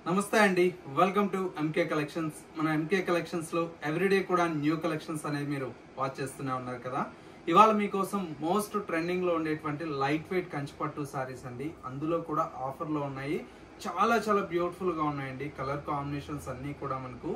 నమస్తే అండి, welcome to MK collections. మన ఎంకే కలెక్షన్స్ లో ఎవ్రీడే కూడా న్యూ కలెక్షన్స్ అనేది మీరు వాచ్ చేస్తూనే ఉన్నారు కదా. ఇవాళ మీకోసం మోస్ట్ ట్రెండింగ్ లో ఉండేటువంటి లైట్ వెయిట్ కంచిపట్టు సారీస్ అండి. అందులో కూడా ఆఫర్ లో ఉన్నాయి. చాలా చాలా బ్యూటిఫుల్ గా ఉన్నాయండి. కలర్ కాంబినేషన్స్ అన్ని కూడా మనకు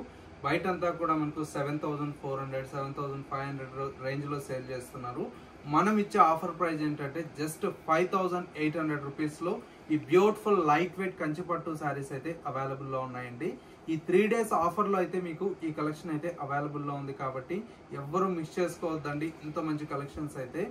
బయటంతా కూడా మనకు 7,400 7,500 రేంజ్ లో సేల్ చేస్తున్నారు. మనం ఇచ్చే ఆఫర్ ప్రైస్ ఏంటంటే జస్ట్ 5,800 రూపీస్ లో ఈ బ్యూటిఫుల్ లైట్ వెయిట్ కంచిపట్టు సారీస్ అయితే అవైలబుల్ లో ఉన్నాయండి. ఈ 3 days ఆఫర్ లో అయితే మీకు ఈ కలెక్షన్ అయితే అవైలబుల్ లో ఉంది కాబట్టి ఎవ్వరూ మిస్ చేసుకోవద్దండి. ఇంత మంచి కలెక్షన్స్ అయితే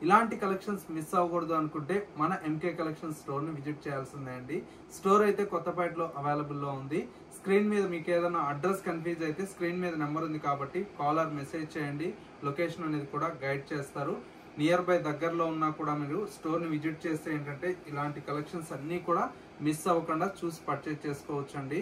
ఇలాంటి కలెక్షన్స్ మిస్ అవ్వకూడదు అనుకుంటే మన ఎంకే కలెక్షన్ స్టోర్ ని విజిట్ చేయాల్సిందే అండి. స్టోర్ అయితే కొత్తపేటలో అవైలబుల్ లో ఉంది. స్క్రీన్ మీద మీకు ఏదైనా అడ్రస్ కన్ఫ్యూజ్ అయితే స్క్రీన్ మీద నెంబర్ ఉంది కాబట్టి కాల్ ఆర్ మెసేజ్ చేయండి. లొకేషన్ అనేది కూడా గైడ్ చేస్తారు. నియర్ బై దగ్గరలో ఉన్నా కూడా మీరు స్టోర్ ని విజిట్ చేస్తే ఏంటంటే ఇలాంటి కలెక్షన్స్ అన్ని కూడా మిస్ అవ్వకుండా చూసి పర్చేజ్ చేసుకోవచ్చు అండి.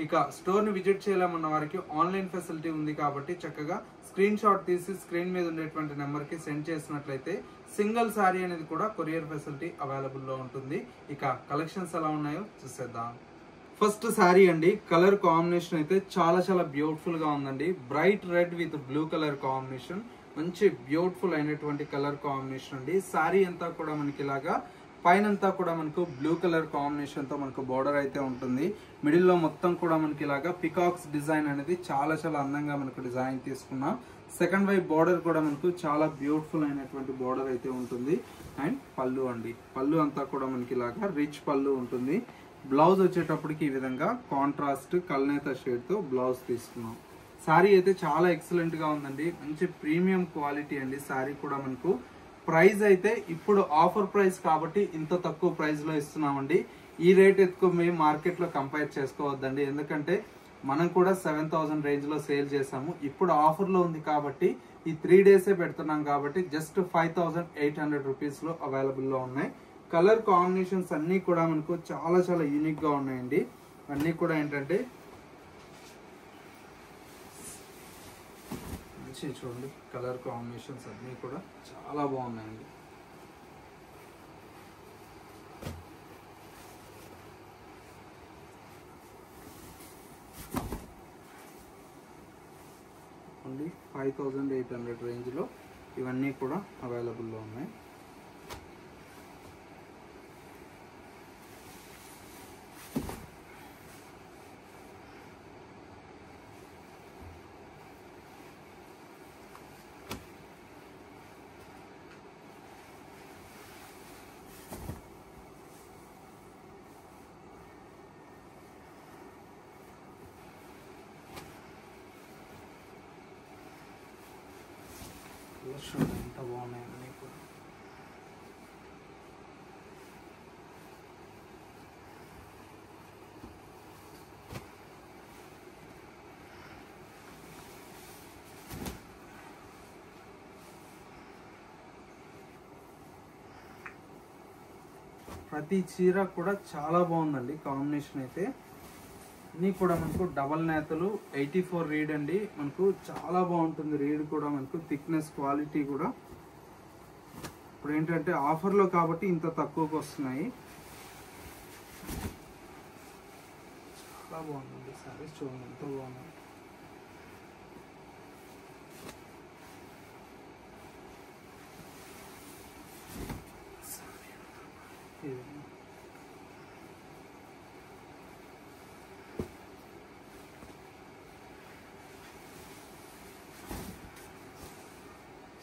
ఇక స్టోర్ ని విజిట్ చేయలేమన్న వారికి ఆన్లైన్ ఫెసిలిటీ ఉంది కాబట్టి చక్కగా స్క్రీన్ షాట్ తీసి స్క్రీన్ మీద ఉండేటువంటి నెంబర్ కి సెండ్ చేసినట్లయితే సింగిల్ శారీ అనేది కూడా కొరియర్ ఫెసిలిటీ అవైలబుల్ లో ఉంటుంది. ఇక కలెక్షన్స్ ఎలా ఉన్నాయో చూసేద్దాం. ఫస్ట్ శారీ అండి, కలర్ కాంబినేషన్ అయితే చాలా చాలా బ్యూటిఫుల్ గా ఉందండి. Bright red with blue colour combination, మంచి బ్యూటిఫుల్ అయినటువంటి కలర్ కాంబినేషన్ అండి. శారీ అంతా కూడా మనకి ఇలాగా పైనంతా కూడా మనకు బ్లూ కలర్ కాంబినేషన్ తో మనకు బోర్డర్ అయితే ఉంటుంది. మిడిల్ లో మొత్తం కూడా మనకి ఇలాగా పికాక్స్ డిజైన్ అనేది చాలా చాలా అందంగా మనకు డిజైన్ తీసుకున్నాం. సెకండ్ వైపు బోర్డర్ కూడా మనకు చాలా బ్యూటిఫుల్ అయినటువంటి బోర్డర్ అయితే ఉంటుంది. అండ్ పళ్ళు అండి, పళ్ళు అంతా కూడా మనకి ఇలాగా రిచ్ పళ్ళు ఉంటుంది. బ్లౌజ్ వచ్చేటప్పటికి ఈ విధంగా కాంట్రాస్ట్ కల్నేత షేడ్ తో బ్లౌజ్ తీసుకున్నాం. శారీ అయితే చాలా ఎక్సలెంట్ గా ఉందండి. మంచి ప్రీమియం క్వాలిటీ అండి. శారీ కూడా మనకు ప్రైస్ అయితే ఇప్పుడు ఆఫర్ ప్రైస్ కాబట్టి ఇంత తక్కువ ప్రైస్ లో ఇస్తున్నామండి. ఈ రేట్ ఎత్తుకు మేము మార్కెట్ లో కంపేర్ చేసుకోవద్దండి. ఎందుకంటే మనం కూడా 7,000 రేంజ్ లో సేల్ చేసాము. ఇప్పుడు ఆఫర్ లో ఉంది కాబట్టి ఈ 3 days పెడుతున్నాం కాబట్టి జస్ట్ 5,800 రూపీస్ లో అవైలబుల్ లో ఉన్నాయి. కలర్ కాంబినేషన్స్ అన్ని కూడా మనకు చాలా చాలా యూనిక్ గా ఉన్నాయండి. అన్ని కూడా ఏంటంటే చూడండి, కలర్ కాంబినేషన్స్ అన్ని కూడా చాలా బాగున్నాయండి. ఓన్లీ 5,800 రేంజ్ లో ఇవన్నీ కూడా అవైలబుల్ లో ఉన్నాయి. ఎంత బాగున్నాయి కూడా. ప్రతి చీర కూడా చాలా బాగుందండి. కాంబినేషన్ అయితే అన్ని కూడా మనకు డబల్ నేతలు 84 రీడ్ అండి. మనకు చాలా బాగుంటుంది. రీడ్ కూడా మనకు థిక్నెస్ క్వాలిటీ కూడా ఇప్పుడు ఏంటంటే ఆఫర్ లో కాబట్టి ఇంత తక్కువకి వస్తున్నాయి. చాలా బాగుంది సారీ, చూడండి ఎంత బాగుంది.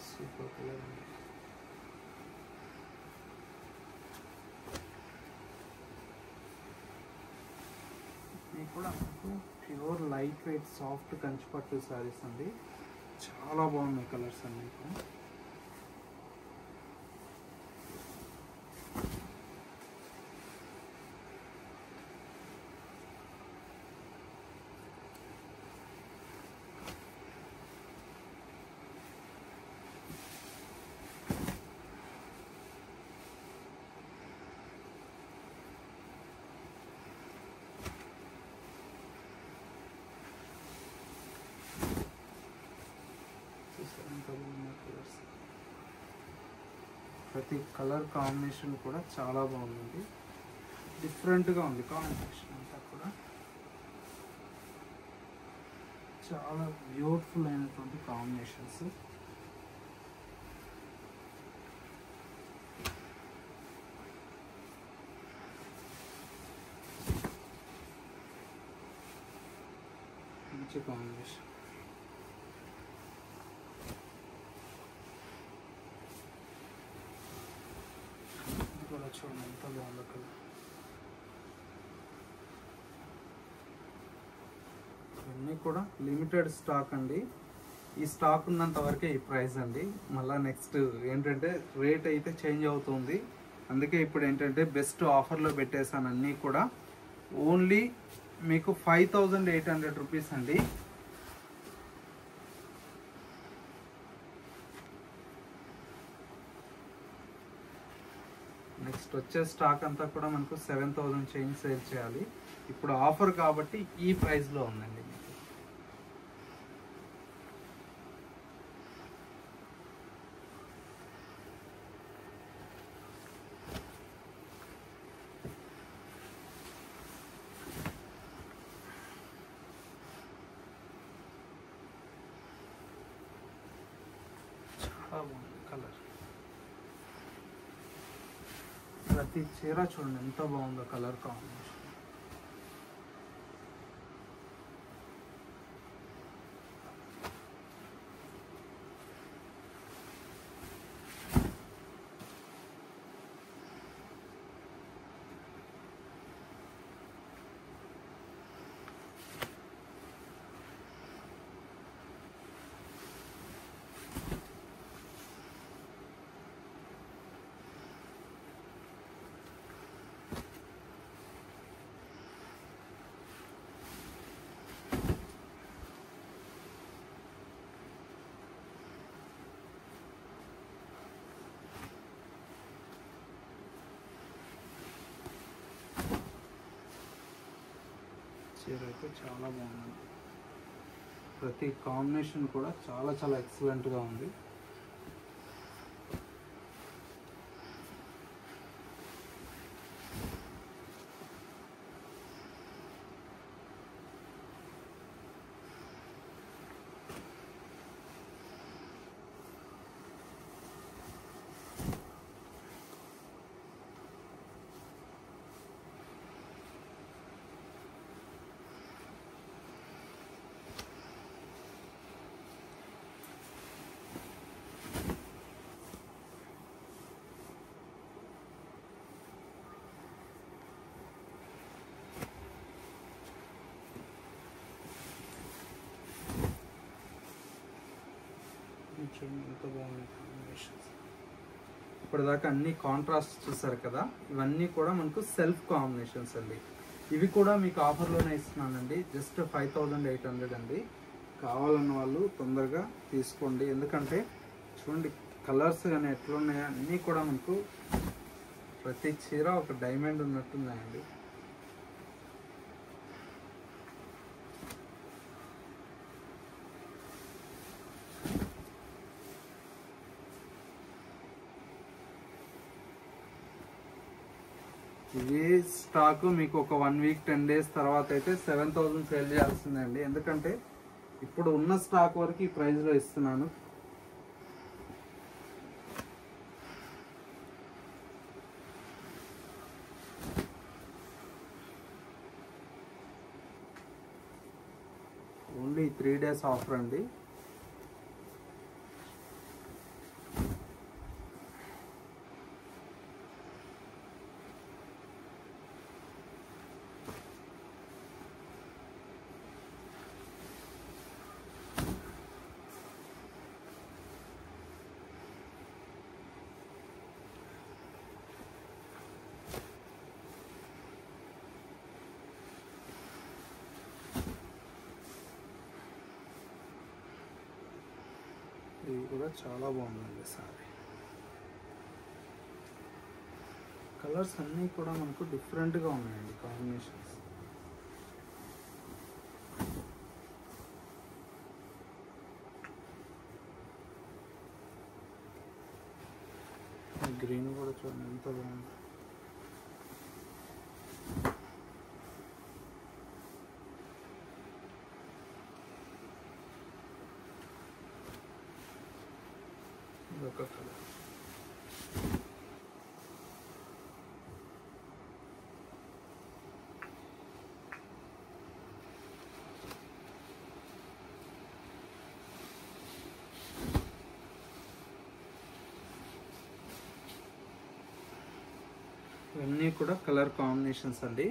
సూపర్ కలర్ అండి. ఇది కూడా మనకు ప్యూర్ లైట్ వెయిట్ సాఫ్ట్ కంచిపట్టు శారీస్ అండి. చాలా బాగున్నాయి కలర్స్ అన్ని కూడా. ప్రతి కలర్ కాంబినేషన్ కూడా చాలా బాగుంది. డిఫరెంట్ గా ఉంది కాంబినేషన్ అంతా కూడా. చాలా బ్యూటిఫుల్ అయినటువంటి కాంబినేషన్స్. మంచి కాంబినేషన్. ఇది కూడా చూడండి ఎంత బాగుందో కలర్. ఇవన్నీ కూడా లిమిటెడ్ స్టాక్ అండి. ఈ స్టాక్ ఉన్నంత వరకే ఈ ప్రైస్ అండి. మళ్ళీ నెక్స్ట్ ఏంటంటే రేట్ అయితే చేంజ్ అవుతుంది. అందుకే ఇప్పుడు ఏంటంటే బెస్ట్ ఆఫర్లో పెట్టేశాను అన్నీ కూడా. ఓన్లీ మీకు 5800 రూపీస్ అండి. నెక్స్ట్ వచ్చే స్టాక్ అంతా కూడా మనకు 7000 చేంజ్ సేల్ చేయాలి. ఇప్పుడు ఆఫర్ కాబట్టి ఈ ప్రైస్లో ఉందండి మీకు. చాలా బాగుంది కలర్. ప్రతి చీర చూడండి ఎంత బాగుందో కలర్ కాంబినేషన్. చీర అయితే చాలా బాగుంది. ప్రతి కాంబినేషన్ కూడా చాలా చాలా ఎక్సలెంట్గా ఉంది. చూడండి ఎంత బాగుంది కాంబినేషన్స్. ఇప్పటిదాకా అన్ని కాంట్రాస్ట్ చూసారు కదా, ఇవన్నీ కూడా మనకు సెల్ఫ్ కాంబినేషన్స్ అండి. ఇవి కూడా మీకు ఆఫర్లోనే ఇస్తున్నానండి. జస్ట్ 5800 అండి. కావాలన్న వాళ్ళు తొందరగా తీసుకోండి. ఎందుకంటే చూడండి కలర్స్ కానీ ఎట్లున్నాయో అన్నీ కూడా మనకు ప్రతి చీర ఒక డైమండ్ ఉన్నట్టున్నాయండి. ఇది స్టాక్ మీకు ఒక 1 వీక్ 10 డేస్ తర్వాత అయితే 7000 సేల్ చేయాల్సిందండి. ఎందుకంటే ఇప్పుడు ఉన్న స్టాక్ వరకు ఈ ప్రైస్లో ఇస్తున్నాను. ఓన్లీ 3 డేస్ ఆఫర్ అండి. ఇది కూడా చాలా బాగుందండి సారీ. కలర్స్ అన్నీ కూడా మనకు డిఫరెంట్గా ఉన్నాయండి కాంబినేషన్స్. గ్రీన్ కూడా చూడండి ఎంత బాగుంది. ఇంకొక కలర్. ఇవన్నీ కూడా కలర్ కాంబినేషన్స్ అండి.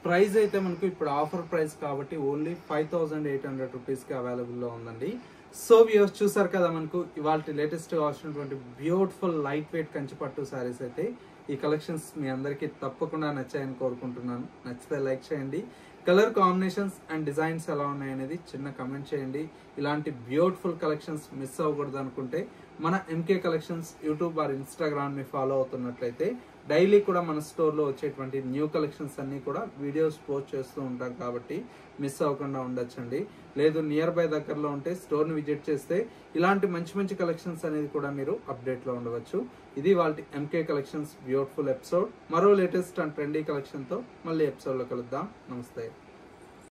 ప్రైస్ అయితే మనకు ఇప్పుడు ఆఫర్ ప్రైస్ కాబట్టి ఓన్లీ 5800 రూపీస్కి అవైలబుల్లో ఉందండి. సో వ్యూవర్స్ చూసారు కదా, మనకు ఇవాళ లేటెస్ట్గా వచ్చినటువంటి బ్యూటిఫుల్ లైట్ వెయిట్ కంచిపట్టు శారీస్ అయితే ఈ కలెక్షన్స్ మీ అందరికీ తప్పకుండా నచ్చాయని కోరుకుంటున్నాను. నచ్చితే లైక్ చేయండి. కలర్ కాంబినేషన్స్ అండ్ డిజైన్స్ ఎలా ఉన్నాయనేది చిన్న కమెంట్ చేయండి. ఇలాంటి బ్యూటిఫుల్ కలెక్షన్స్ మిస్ అవ్వకూడదు అనుకుంటే మన ఎంకే కలెక్షన్స్ యూట్యూబ్ ఆర్ ఇన్స్టాగ్రామ్ని ఫాలో అవుతున్నట్లయితే డైలీ కూడా మన స్టోర్లో వచ్చేటువంటి న్యూ కలెక్షన్స్ అన్నీ కూడా వీడియోస్ పోస్ట్ చేస్తూ ఉంటాం కాబట్టి మిస్ అవ్వకుండా ఉండొచ్చండి. లేదు నియర్ బై దగ్గరలో ఉంటే స్టోర్ని విజిట్ చేస్తే ఇలాంటి మంచి మంచి కలెక్షన్స్ అనేది కూడా మీరు అప్డేట్లో ఉండవచ్చు. ఇది వాళ్ళ ఎంకే కలెక్షన్స్ బ్యూటిఫుల్ ఎపిసోడ్. మరో లేటెస్ట్ అండ్ ట్రెండీ కలెక్షన్తో మళ్ళీ ఎపిసోడ్లో కలుద్దాం. నమస్తే.